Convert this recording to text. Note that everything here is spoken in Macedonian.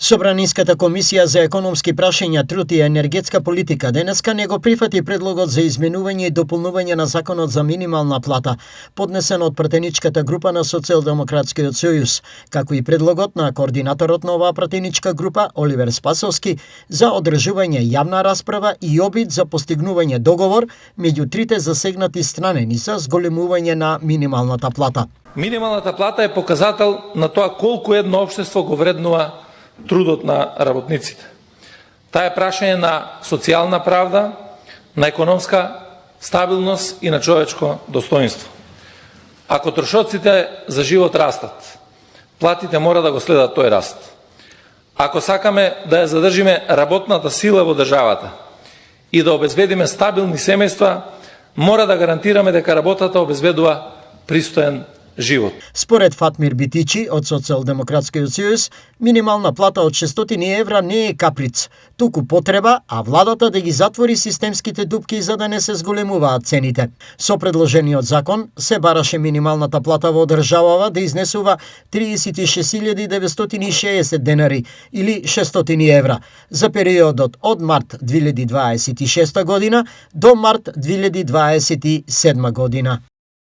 Собраниската комисија за економски прашања, труд и енергетска политика денеска не го прифати предлогот за изменување и дополнување на законот за минимална плата, поднесен од пратеничката група на Социјалдемократскиот сојуз, како и предлогот на координаторот на оваа пратеничка група Оливер Спасовски за одржување јавна расправа и обид за постигнување договор меѓу трите засегнати страни за зголемување на минималната плата. Минималната плата е показател на тоа колку едно општество го вреднува трудот на работниците. Таа е прашање на социјална правда, на економска стабилност и на човечко достоинство. Ако трошоците за живот растат, платите мора да го следат тој раст. Ако сакаме да ја задржиме работната сила во државата и да обезбедиме стабилни семејства, мора да гарантираме дека работата обезбедува пристоен живот. Според Фатмир Битичи од Социјалдемократскиот сојуз, минимална плата од 600 евра не е каприц, туку потреба, а владата да ги затвори системските дупки за да не се зголемуваат цените. Со предложениот закон се бараше минималната плата во државава да изнесува 36.960 денари или 600 евра за периодот од март 2026 година до март 2027 година.